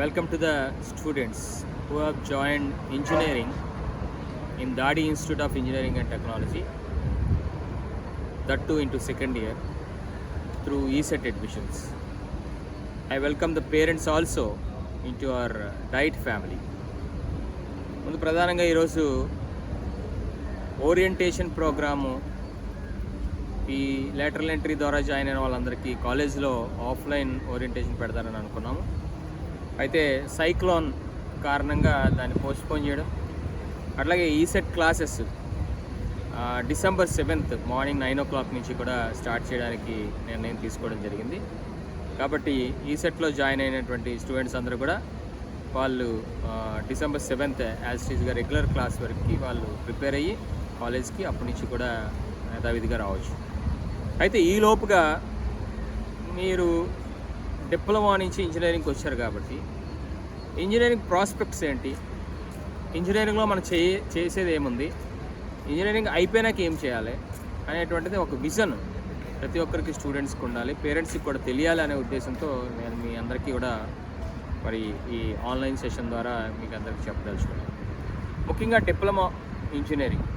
Welcome to the students who have joined engineering in Dadi Institute of Engineering and Technology, that too into second year through ESET admissions. I welcome the parents also into our DIET family. ముందు ప్రధానంగా ఈరోజు orientation programme ఈ lateral entry ద్వారా join అయిన వాళ్ళందరికీ కాలేజ్లో offline orientation పెడతారని అనుకున్నాము. అయితే సైక్లోన్ కారణంగా దాన్ని పోస్ట్పోన్ చేయడం, అట్లాగే ECET classes December 7th morning 9 o'clock నుంచి కూడా స్టార్ట్ చేయడానికి నిర్ణయం తీసుకోవడం జరిగింది. కాబట్టి ఈసెట్లో జాయిన్ అయినటువంటి స్టూడెంట్స్ అందరూ కూడా వాళ్ళు డిసెంబర్ 7th యాజ్ టీజ్గా రెగ్యులర్ క్లాస్ వరకు వాళ్ళు ప్రిపేర్ అయ్యి కాలేజ్కి అప్పటి నుంచి కూడా యథావిధిగా రావచ్చు. అయితే ఈ లోపుగా మీరు డిప్లొమా నుంచి ఇంజనీరింగ్కి వచ్చారు కాబట్టి ఇంజనీరింగ్ ప్రాస్పెక్ట్స్ ఏంటి, ఇంజనీరింగ్లో మనం చేసేది ఏముంది, ఇంజనీరింగ్ అయిపోయినాక ఏం చేయాలి అనేటువంటిది ఒక విజన్ ప్రతి ఒక్కరికి స్టూడెంట్స్కి ఉండాలి, పేరెంట్స్కి కూడా తెలియాలి అనే ఉద్దేశంతో నేను మీ అందరికీ కూడా మరి ఈ ఆన్లైన్ సెషన్ ద్వారా మీకు అందరికీ చెప్పదలుచుకున్నాను. ముఖ్యంగా డిప్లొమా ఇంజనీరింగ్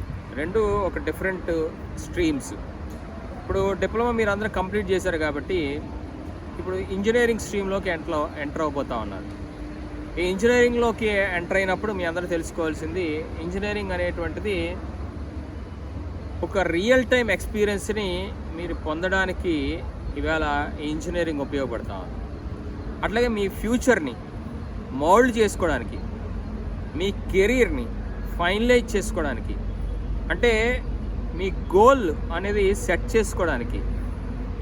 రెండు ఒక డిఫరెంట్ స్ట్రీమ్స్. ఇప్పుడు డిప్లొమా మీరు అందరూ కంప్లీట్ చేశారు కాబట్టి ఇప్పుడు ఇంజనీరింగ్ స్ట్రీమ్లోకి ఎంటర్ అవబోతూ ఉన్నారు. ఈ ఇంజనీరింగ్లోకి ఎంటర్ అయినప్పుడు మీ అందరూ తెలుసుకోవాల్సింది, ఇంజనీరింగ్ అనేటువంటిది ఒక రియల్ టైం ఎక్స్పీరియన్స్ని మీరు పొందడానికి ఇవాళ ఈ ఇంజనీరింగ్ ఉపయోగపడతా ఉంది. అట్లాగే మీ ఫ్యూచర్ని మౌల్డ్ చేసుకోవడానికి, మీ కెరీర్ని ఫైనలైజ్ చేసుకోవడానికి, అంటే మీ గోల్ అనేది సెట్ చేసుకోవడానికి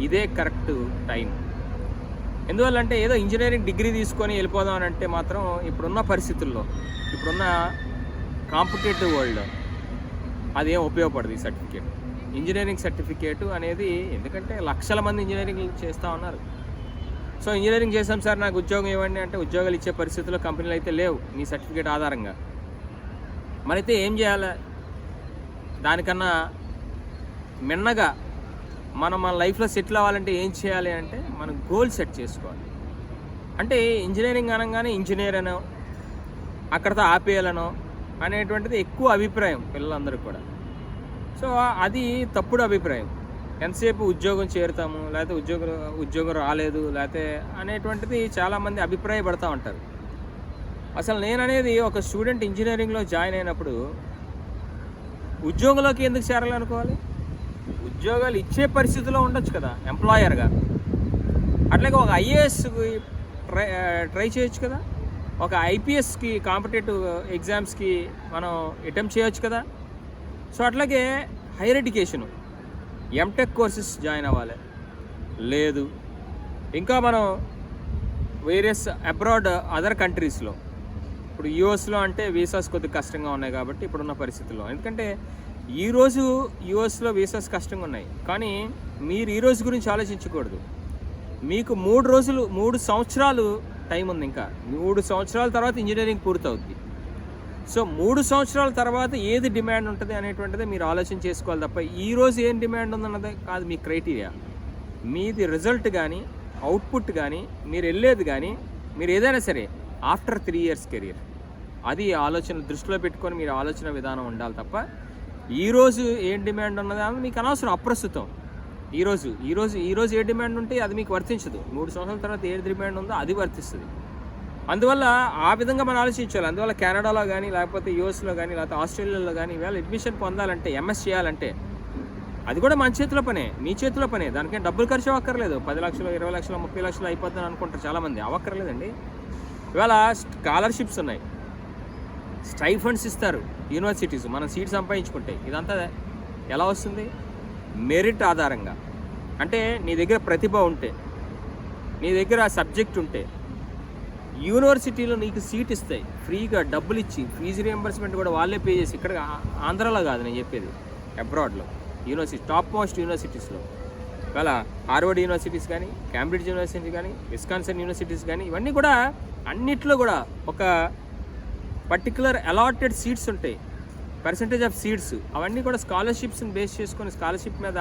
ఇదే కరెక్ట్ టైం. ఎందువల్లంటే ఏదో ఇంజనీరింగ్ డిగ్రీ తీసుకొని వెళ్ళిపోదాం అని అంటే మాత్రం ఇప్పుడున్న పరిస్థితుల్లో, ఇప్పుడున్న కాంపిటేటివ్ వరల్డ్ అదేం ఉపయోగపడదు. ఈ సర్టిఫికేట్, ఇంజనీరింగ్ సర్టిఫికేట్ అనేది, ఎందుకంటే లక్షల మంది ఇంజనీరింగ్ చేస్తూ ఉన్నారు. సో ఇంజనీరింగ్ చేసాం సార్ నాకు ఉద్యోగం ఇవ్వండి అంటే ఉద్యోగాలు ఇచ్చే పరిస్థితుల్లో కంపెనీలు అయితే లేవు మీ సర్టిఫికేట్ ఆధారంగా. మరైతే ఏం చేయాలి? దానికన్నా మిన్నగా మన లైఫ్లో సెటిల్ అవ్వాలంటే ఏం చేయాలి అంటే మనం గోల్ సెట్ చేసుకోవాలి. అంటే ఇంజనీరింగ్ అనగానే ఇంజనీర్ అనో అక్కడితో ఆపేయాలనో అనేటువంటిది ఎక్కువ అభిప్రాయం పిల్లలందరికీ కూడా. సో అది తప్పుడు అభిప్రాయం. ఎంతసేపు ఉద్యోగం చేరుతాము, లేకపోతే ఉద్యోగం రాలేదు, లేకపోతే అనేటువంటిది చాలామంది అభిప్రాయపడుతూ ఉంటారు. అసలు నేననేది ఒక స్టూడెంట్ ఇంజనీరింగ్లో జాయిన్ అయినప్పుడు ఉద్యోగంలోకి ఎందుకు చేరాలనుకోవాలి? ఉద్యోగాలు ఇచ్చే పరిస్థితిలో ఉండొచ్చు కదా ఎంప్లాయర్గా. అట్లాగే ఒక ఐఏఎస్కి ట్రై చేయొచ్చు కదా, ఒక ఐపీఎస్కి కాంపిటేటివ్ ఎగ్జామ్స్కి మనం అటెంప్ట్ చేయొచ్చు కదా. సో అట్లాగే higher education MTech courses join అవ్వాలి. లేదు, ఇంకా మనం వేరియస్ అబ్రాడ్ అదర్ కంట్రీస్లో, ఇప్పుడు యూఎస్లో అంటే వీసాస్ కొద్దిగా కష్టంగా ఉన్నాయి కాబట్టి ఇప్పుడున్న పరిస్థితుల్లో, ఎందుకంటే ఈరోజు యూఎస్లో వీసాస్ కష్టంగా ఉన్నాయి. కానీ మీరు ఈ రోజు గురించి ఆలోచించకూడదు. మీకు 3 సంవత్సరాలు టైం ఉంది. ఇంకా 3 సంవత్సరాల తర్వాత ఇంజనీరింగ్ పూర్తవుద్ది. సో 3 సంవత్సరాల తర్వాత ఏది డిమాండ్ ఉంటుంది అనేటువంటిది మీరు ఆలోచన చేసుకోవాలి తప్ప ఈరోజు ఏం డిమాండ్ ఉందన్నది కాదు మీ క్రైటీరియా. మీది రిజల్ట్ కానీ, అవుట్పుట్ కానీ, మీరు వెళ్ళేది కానీ, మీరు ఏదైనా సరే ఆఫ్టర్ 3 years కెరీర్, అది ఆలోచన దృష్టిలో పెట్టుకొని మీరు ఆలోచన విధానం ఉండాలి తప్ప ఈరోజు ఏం డిమాండ్ ఉన్నది అని మీకు అనవసరం, అప్రస్తుతం. ఈరోజు ఏ డిమాండ్ ఉంటే అది మీకు వర్తించదు. 3 సంవత్సరాల తర్వాత ఏ డిమాండ్ ఉందో అది వర్తిస్తుంది. అందువల్ల ఆ విధంగా మనం ఆలోచించాలి. అందువల్ల కెనడాలో కానీ, లేకపోతే యూఎస్లో కానీ, లేకపోతే ఆస్ట్రేలియాలో కానీ ఇవాళ అడ్మిషన్ పొందాలంటే, ఎంఎస్ చేయాలంటే అది కూడా మన చేతిలో పనే, మీ చేతిలో పనే. దానికేం డబ్బులు ఖర్చు అవ్వక్కర్లేదు. 10 లక్షలు, 20 లక్షలు, 30 లక్షలు అయిపోతుందని అనుకుంటారు చాలామంది. అవ్వక్కర్లేదండి. ఇవాళ స్కాలర్షిప్స్ ఉన్నాయి, స్టైఫండ్స్ ఇస్తారు యూనివర్సిటీస్, మనం సీట్ సంపాదించుకుంటే. ఇదంతా ఎలా వస్తుంది? మెరిట్ ఆధారంగా. అంటే నీ దగ్గర ప్రతిభ ఉంటే, నీ దగ్గర సబ్జెక్ట్ ఉంటే యూనివర్సిటీలో నీకు సీట్ ఇస్తాయి ఫ్రీగా, డబ్బులు ఇచ్చి, ఫీజు రియంబర్స్మెంట్ కూడా వాళ్ళే పే చేసి. ఇక్కడ ఆంధ్రాలో కాదు నేను చెప్పేది, అబ్రాడ్లో యూనివర్సిటీ, టాప్ మోస్ట్ యూనివర్సిటీస్లో. ఇవాళ హార్వర్డ్ యూనివర్సిటీస్ కానీ, క్యాంబ్రిడ్జ్ యూనివర్సిటీ కానీ, విస్కాన్సన్ యూనివర్సిటీస్ కానీ, ఇవన్నీ కూడా అన్నిట్లో కూడా ఒక పర్టికులర్ అలాటెడ్ సీట్స్ ఉంటాయి, పర్సంటేజ్ ఆఫ్ సీట్స్. అవన్నీ కూడా స్కాలర్షిప్స్ని బేస్ చేసుకొని, స్కాలర్షిప్ మీద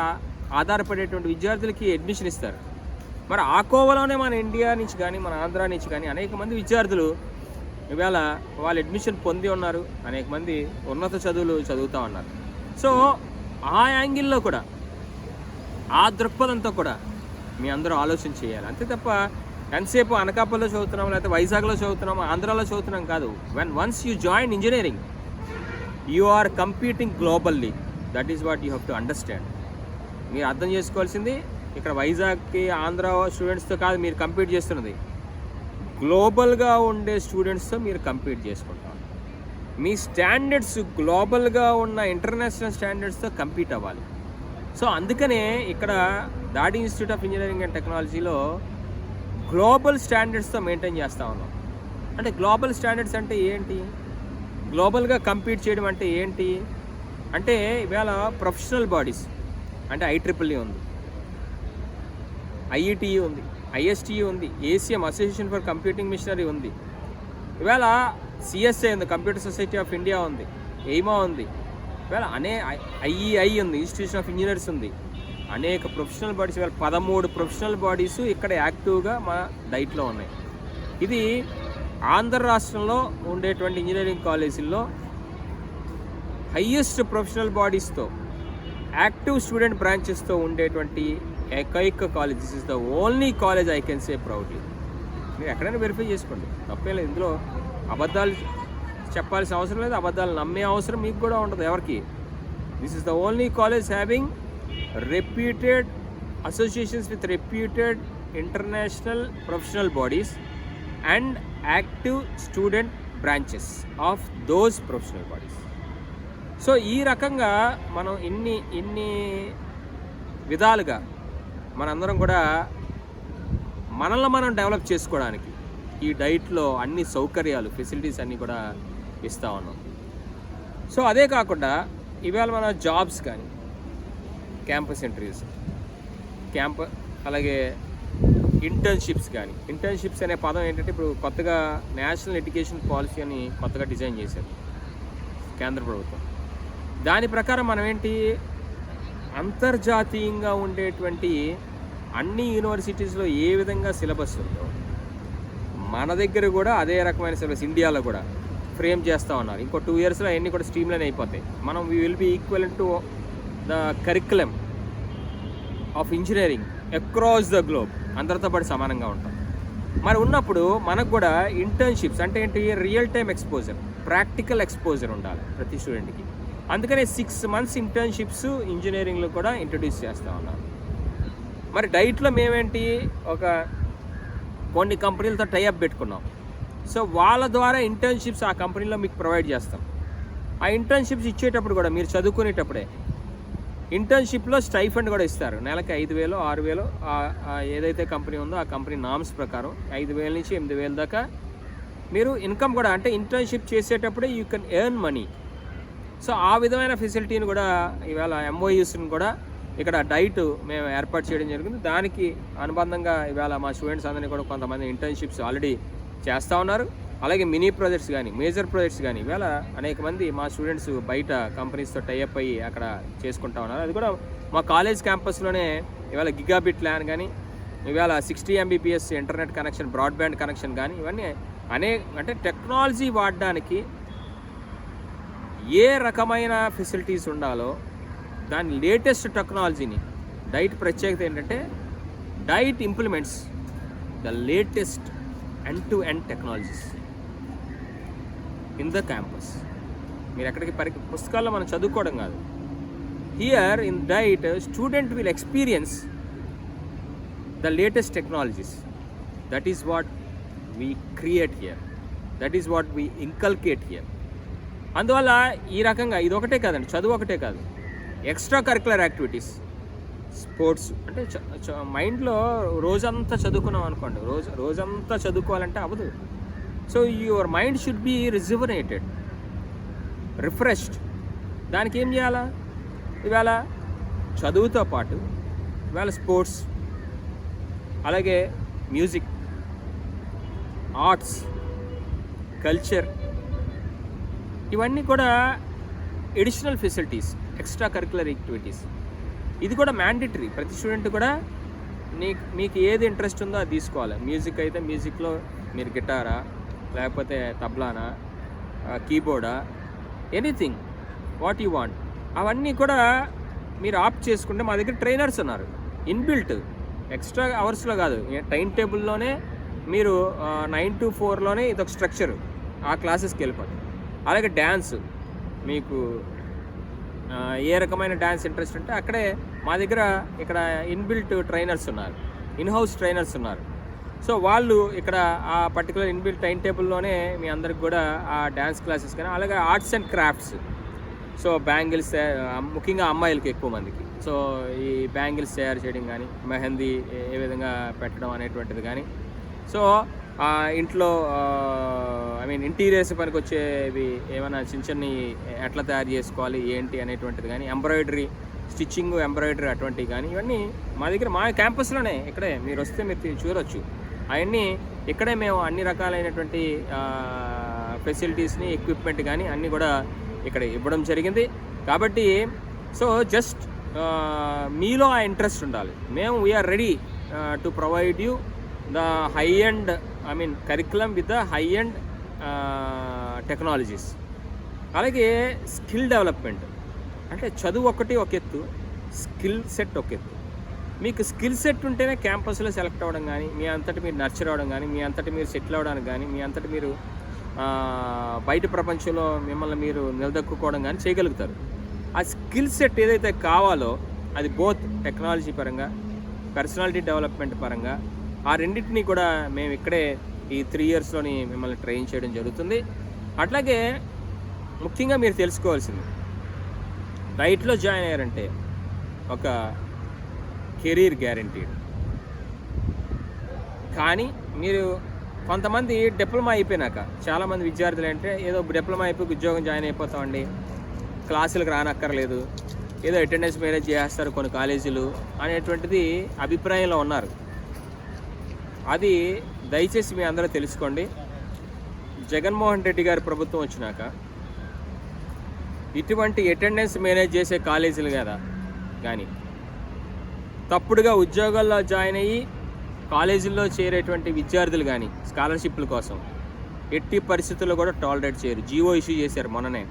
ఆధారపడేటువంటి విద్యార్థులకి అడ్మిషన్ ఇస్తారు. మరి ఆ కోవలోనే మన ఇండియా నుంచి కానీ మన ఆంధ్ర నుంచి కానీ అనేక మంది విద్యార్థులు ఇవాళ వాళ్ళు అడ్మిషన్ పొంది ఉన్నారు, అనేక మంది ఉన్నత చదువులు చదువుతూ ఉన్నారు. సో ఆ యాంగిల్లో కూడా, ఆ దృక్పథంతో కూడా మీ అందరూ ఆలోచన చేయాలి. అంతే తప్ప ఎంతసేపు అనకాపల్లిలో చదువుతున్నాం, లేకపోతే వైజాగ్లో చదువుతున్నాం, ఆంధ్రాలో చదువుతున్నాం కాదు. Once you join engineering, you are competing globally. That is what you have to understand. మీరు అర్థం చేసుకోవాల్సింది ఇక్కడ వైజాగ్కి ఆంధ్ర స్టూడెంట్స్తో కాదు మీరు కంపీట్ చేస్తున్నది, గ్లోబల్గా ఉండే స్టూడెంట్స్తో మీరు కంపీట్ చేసుకుంటారు. మీ స్టాండర్డ్స్ గ్లోబల్గా ఉన్న ఇంటర్నేషనల్ స్టాండర్డ్స్తో కంపీట్ అవ్వాలి. సో అందుకనే ఇక్కడ దాడి ఇన్స్టిట్యూట్ ఆఫ్ ఇంజనీరింగ్ అండ్ టెక్నాలజీలో గ్లోబల్ స్టాండర్డ్స్తో మెయింటైన్ చేస్తూ ఉన్నాం. అంటే గ్లోబల్ స్టాండర్డ్స్ అంటే ఏంటి, గ్లోబల్గా కంపీట్ చేయడం అంటే ఏంటి అంటే ఇవాళ ప్రొఫెషనల్ బాడీస్ అంటే IEEE ఉంది, IETE ఉంది, ISTE ఉంది, ACM association for computing machinery ఉంది, ఇవాళ CSI ఉంది, కంప్యూటర్ సొసైటీ ఆఫ్ ఇండియా ఉంది, ఎయిమా ఉంది, ఇవాళ IEI ఉంది, ఇన్స్టిట్యూషన్ ఆఫ్ ఇంజనీర్స్ ఉంది, అనేక ప్రొఫెషనల్ బాడీస్, ఇవాళ 13 ప్రొఫెషనల్ బాడీస్ ఇక్కడ యాక్టివ్గా మా డైట్లో ఉన్నాయి. ఇది ఆంధ్ర రాష్ట్రంలో ఉండేటువంటి ఇంజనీరింగ్ కాలేజీల్లో హయ్యెస్ట్ ప్రొఫెషనల్ బాడీస్తో యాక్టివ్ స్టూడెంట్ బ్రాంచెస్తో ఉండేటువంటి ఏకైక college. This is the only college I can say proudly. మీరు ఎక్కడైనా వెరిఫై చేసుకోండి, తప్పే లేదు. ఇందులో అబద్ధాలు చెప్పాల్సిన అవసరం లేదు, అబద్ధాలు నమ్మే అవసరం మీకు కూడా ఉండదు ఎవరికి. This is the only college having reputed associations with reputed international professional bodies and active student branches of those professional bodies. So ఈ రకంగా మనం ఇన్ని విధాలుగా మనందరం కూడా మనల్ని మనం డెవలప్ చేసుకోవడానికి ఈ డైట్లో అన్ని సౌకర్యాలు, ఫెసిలిటీస్ అన్నీ కూడా ఇస్తూ ఉన్నాం. సో అదే కాకుండా ఇవాళ మన జాబ్స్ కానీ, క్యాంపస్ ఇంటర్వ్యూస్, అలాగే ఇంటర్న్షిప్స్ కానీ. ఇంటర్న్షిప్స్ అనే పదం ఏంటంటే ఇప్పుడు కొత్తగా నేషనల్ ఎడ్యుకేషన్ పాలసీ అని కొత్తగా డిజైన్ చేశారు కేంద్ర ప్రభుత్వం. దాని ప్రకారం మనం ఏంటి, అంతర్జాతీయంగా ఉండేటువంటి అన్ని యూనివర్సిటీస్లో ఏ విధంగా సిలబస్ ఉందో మన దగ్గర కూడా అదే రకమైన సిలబస్ ఇండియాలో కూడా ఫ్రేమ్ చేస్తూ ఉన్నారు. ఇంకో 2 yearsలో అవన్నీ కూడా స్ట్రీమ్లైన్ అయిపోతాయి. మనం we will be equivalent to the curriculum of engineering across the globe, అందరితో పాటు సమానంగా ఉంటాం. మరి ఉన్నప్పుడు మనకు కూడా ఇంటర్న్షిప్స్ అంటే ఏంటి, real time exposure, practical exposure ఉండాలి ప్రతి స్టూడెంట్కి. అందుకనే 6 months ఇంటర్న్షిప్స్ ఇంజనీరింగ్లో కూడా ఇంట్రడ్యూస్ చేస్తూ ఉన్నారు. మరి డైట్లో మేమేంటి, కొన్ని కంపెనీలతో టైఅప్ పెట్టుకున్నాం. సో వాళ్ళ ద్వారా ఇంటర్న్షిప్స్ ఆ కంపెనీలో మీకు ప్రొవైడ్ చేస్తాం. ఆ ఇంటర్న్షిప్స్ ఇచ్చేటప్పుడు కూడా మీరు చదువుకునేటప్పుడే ఇంటర్న్షిప్లో స్టైఫండ్ కూడా ఇస్తారు. నెలకి 5,000 6,000 ఏదైతే కంపెనీ ఉందో ఆ కంపెనీ నామ్స్ ప్రకారం 5,000 నుంచి 8,000 దాకా మీరు ఇన్కమ్ కూడా, అంటే ఇంటర్న్షిప్ చేసేటప్పుడే you can earn money. So ఆ విధమైన ఫెసిలిటీని కూడా ఇవాళ MOUస్ని కూడా ఇక్కడ డైట్ మేము ఏర్పాటు చేయడం జరిగింది. దానికి అనుబంధంగా ఇవాళ మా స్టూడెంట్స్ అందరినీ కూడా కొంతమంది ఇంటర్న్షిప్స్ ఆల్రెడీ చేస్తూ ఉన్నారు. అలాగే మినీ ప్రాజెక్ట్స్ కానీ, మేజర్ ప్రాజెక్ట్స్ కానీ ఇవాళ అనేక మంది మా స్టూడెంట్స్ బయట కంపెనీస్తో టైఅప్ అయ్యి అక్కడ చేసుకుంటా ఉన్నారు. అది కూడా మా కాలేజ్ క్యాంపస్లోనే ఇవాళ గిగాబిట్ ల్యాన్ కానీ, ఇవాళ 60 Mbps internet connection, broadband connection కానీ, ఇవన్నీ అంటే టెక్నాలజీ వాడడానికి ఏ రకమైన ఫెసిలిటీస్ ఉండాలో దాని లేటెస్ట్ టెక్నాలజీని డైట్ ప్రత్యేకత ఏంటంటే diet implements the latest end-to-end technologies in the campus. మీరు ఎక్కడికి పుస్తకాల్లో మనం చదువుకోవడం కాదు. Here in diet student will experience the latest technologies. That is what we create here, that is what we inculcate here. అందువల్ల ఈ రకంగా ఇది ఒకటే కాదండి, చదువు ఒకటే కాదు, ఎక్స్ట్రా కరిక్యులర్ యాక్టివిటీస్, స్పోర్ట్స్. అంటే మైండ్లో రోజంతా చదువుకున్నాం అనుకోండి, రోజంతా చదువుకోవాలంటే అవ్వదు. So your mind should be rejuvenated, refreshed. దానికి ఏం చేయాలా, ఇవాళ చదువుతో పాటు ఇవాళ స్పోర్ట్స్, అలాగే మ్యూజిక్, ఆర్ట్స్, కల్చర్, ఇవన్నీ కూడా additional facilities, extra curricular activities. ఇది కూడా మ్యాండేటరీ. ప్రతి స్టూడెంట్ కూడా మీకు ఏది ఇంట్రెస్ట్ ఉందో అది తీసుకోవాలి. మ్యూజిక్ అయితే మ్యూజిక్లో మీరు గిటారా, లేకపోతే తబ్లానా, కీబోర్డా, ఎనీథింగ్ వాట్ యూ వాంట్, అవన్నీ కూడా మీరు ఆప్ట్ చేసుకుంటే మా దగ్గర ట్రైనర్స్ ఉన్నారు. ఇన్బిల్ట్, ఎక్స్ట్రా అవర్స్లో కాదు, టైం టేబుల్లోనే మీరు 9 to 4లోనే ఇదొక స్ట్రక్చర్, ఆ క్లాసెస్కి వెళ్ళిపోతారు. అలాగే డ్యాన్స్, మీకు ఏ రకమైన డ్యాన్స్ ఇంట్రెస్ట్ ఉంటే అక్కడే మా దగ్గర ఇక్కడ ఇన్బిల్ట్ ట్రైనర్స్ ఉన్నారు, ఇన్హౌస్ ట్రైనర్స్ ఉన్నారు. సో వాళ్ళు ఇక్కడ ఆ పర్టికులర్ ఇన్బిల్ట్ టైం టేబుల్లోనే మీ అందరికి కూడా ఆ డ్యాన్స్ క్లాసెస్ కానీ, అలాగే arts and crafts. So bangles, ముఖ్యంగా అమ్మాయిలకి ఎక్కువ మందికి, సో ఈ బ్యాంగిల్స్ తయారు చేయడం కానీ, మెహందీ ఏ విధంగా పెట్టడం అనేటువంటిది కానీ, సో ఇంట్లో ఇంటీరియర్స్ పనికి వచ్చేవి ఏమైనా చిన్న చిన్నవి ఎట్లా తయారు చేసుకోవాలి ఏంటి అనేటువంటిది కానీ, ఎంబ్రాయిడరీ, స్టిచ్చింగ్, ఎంబ్రాయిడరీ అటువంటివి కానీ, ఇవన్నీ మా దగ్గర మా క్యాంపస్లోనే ఇక్కడే మీరు వస్తే మీరు చూడవచ్చు. అవన్నీ ఇక్కడే మేము అన్ని రకాలైనటువంటి ఫెసిలిటీస్ని, ఎక్విప్మెంట్ కానీ అన్నీ కూడా ఇక్కడ ఇవ్వడం జరిగింది. కాబట్టి సో జస్ట్ మీలో ఆ ఇంట్రెస్ట్ ఉండాలి. మేము we are ready to provide you the high end curriculum with the high end technologies. అలాగే స్కిల్ డెవలప్మెంట్ అంటే చదువు ఒకటి ఒక ఎత్తు, స్కిల్ సెట్ ఒక ఎత్తు. మీకు స్కిల్ సెట్ ఉంటేనే క్యాంపస్లో సెలెక్ట్ అవ్వడం కానీ, మీ అంతటి మీరు నర్చర్ అవ్వడం కానీ, మీ అంతటి మీరు సెటిల్ అవ్వడానికి కానీ, మీ అంతటి మీరు బయట ప్రపంచంలో మిమ్మల్ని మీరు నిలదొక్కుకోవడం కానీ చేయగలుగుతారు. ఆ స్కిల్ సెట్ ఏదైతే కావాలో అది బోత్ టెక్నాలజీ పరంగా, పర్సనాలిటీ డెవలప్మెంట్ పరంగా, ఆ రెండింటినీ కూడా మేము ఇక్కడే ఈ 3 yearsలోని మిమ్మల్ని ట్రైన్ చేయడం జరుగుతుంది. అట్లాగే ముఖ్యంగా మీరు తెలుసుకోవాల్సింది, డైట్లో జాయిన్ అయ్యారంటే ఒక కెరీర్ గ్యారంటీడ్. కానీ మీరు కొంతమంది డిప్లొమా అయిపోయినాక, చాలామంది విద్యార్థులు అంటే ఏదో డిప్లొమా అయిపోయి ఉద్యోగం జాయిన్ అయిపోతామండి, క్లాసులకు రానక్కర్లేదు, ఏదో అటెండెన్స్ మేనేజ్ చేస్తారు కొన్ని కాలేజీలు అనేటువంటిది అభిప్రాయంలో ఉన్నారు. అది దయచేసి మీ అందరూ తెలుసుకోండి. జగన్మోహన్ రెడ్డి గారి ప్రభుత్వం వచ్చినాక ఇటువంటి అటెండెన్స్ మేనేజ్ చేసే కాలేజీలు కదా కానీ, తప్పుడుగా ఉద్యోగాల్లో జాయిన్ అయ్యి కాలేజీల్లో చేరేటువంటి విద్యార్థులు కానీ స్కాలర్షిప్ల కోసం ఎట్టి పరిస్థితుల్లో కూడా టాలరేట్ చేయరు. జీవో ఇష్యూ చేశారు మొన్ననే.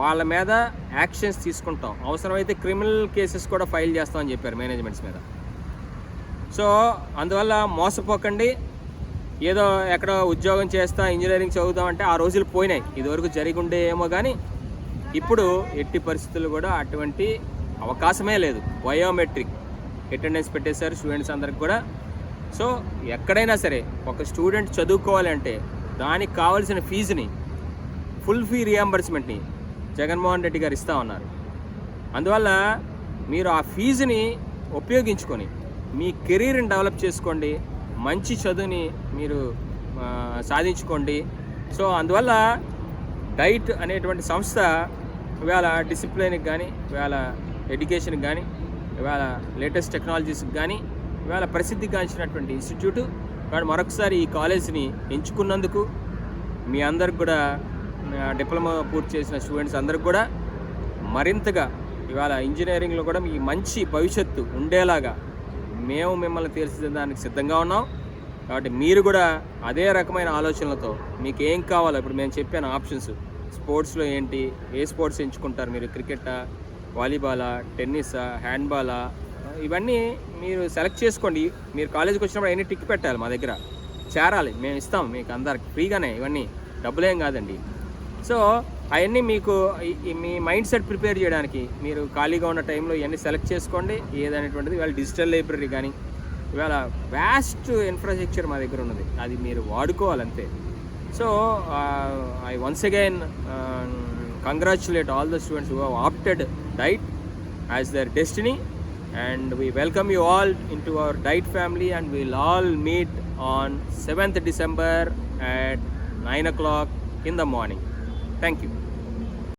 వాళ్ళ మీద యాక్షన్స్ తీసుకుంటాం, అవసరమైతే క్రిమినల్ కేసెస్ కూడా ఫైల్ చేస్తామని చెప్పారు మేనేజ్మెంట్స్ మీద. సో అందువల్ల మోసపోకండి. ఏదో ఎక్కడో ఉద్యోగం చేస్తా, ఇంజనీరింగ్ చదువుతామంటే ఆ రోజులు పోయినాయి. ఇదివరకు జరిగి ఉండేమో కానీ ఇప్పుడు ఎట్టి పరిస్థితుల్లో కూడా అటువంటి అవకాశమే లేదు. బయోమెట్రిక్ అటెండెన్స్ పెట్టేశారు స్టూడెంట్స్ అందరికి కూడా. సో ఎక్కడైనా సరే ఒక స్టూడెంట్ చదువుకోవాలంటే దానికి కావాల్సిన ఫీజుని, ఫుల్ ఫీ రియంబర్స్మెంట్ని జగన్మోహన్ రెడ్డి గారు ఇస్తూ ఉన్నారు. అందువల్ల మీరు ఆ ఫీజుని ఉపయోగించుకొని మీ కెరీర్ని డెవలప్ చేసుకోండి, మంచి చదువుని మీరు సాధించుకోండి. సో అందువల్ల డైట్ అనేటువంటి సంస్థ ఇవాళ డిసిప్లిన్కి కానీ, ఇవాళ ఎడ్యుకేషన్కి కానీ, ఇవాళ లేటెస్ట్ టెక్నాలజీస్కి కానీ ఇవాళ ప్రసిద్ధిగాంచినటువంటి ఇన్స్టిట్యూటు. కాబట్టి మరొకసారి ఈ కాలేజీని ఎంచుకున్నందుకు మీ అందరికి కూడా, డిప్లొమా పూర్తి చేసిన స్టూడెంట్స్ అందరికి కూడా మరింతగా ఇవాళ ఇంజనీరింగ్లో కూడా మీ మంచి భవిష్యత్తు ఉండేలాగా మేము మిమ్మల్ని తీర్చిదిద్దడానికి సిద్ధంగా ఉన్నాం. కాబట్టి మీరు కూడా అదే రకమైన ఆలోచనలతో మీకు ఏం కావాలో, ఇప్పుడు మేము చెప్పాను ఆప్షన్స్, స్పోర్ట్స్లో ఏంటి, ఏ స్పోర్ట్స్ ఎంచుకుంటారు మీరు, క్రికెటా, వాలీబాలా, టెన్నిసా, హ్యాండ్బాలా, ఇవన్నీ మీరు సెలెక్ట్ చేసుకోండి. మీరు కాలేజీకి వచ్చినప్పుడు అవన్నీ టిక్ పెట్టాలి, మా దగ్గర చేరాలి, మేము ఇస్తాం మీకు అందరికి ఫ్రీగానే, ఇవన్నీ డబ్బులేం కాదండి. సో అవన్నీ మీకు మీ మైండ్ సెట్ ప్రిపేర్ చేయడానికి మీరు ఖాళీగా ఉన్న టైంలో ఇవన్నీ సెలెక్ట్ చేసుకోండి. ఏదనేటువంటిది ఇవాళ డిజిటల్ లైబ్రరీ కానీ, ఇవాళ వ్యాస్ట్ ఇన్ఫ్రాస్ట్రక్చర్ మా దగ్గర ఉన్నది, అది మీరు వాడుకోవాలంతే. So I once again congratulate all the students who have opted DITE as their destiny, and we welcome you all into our DITE family, and we'll all meet on 7th December at 9 o'clock in the morning. Thank you.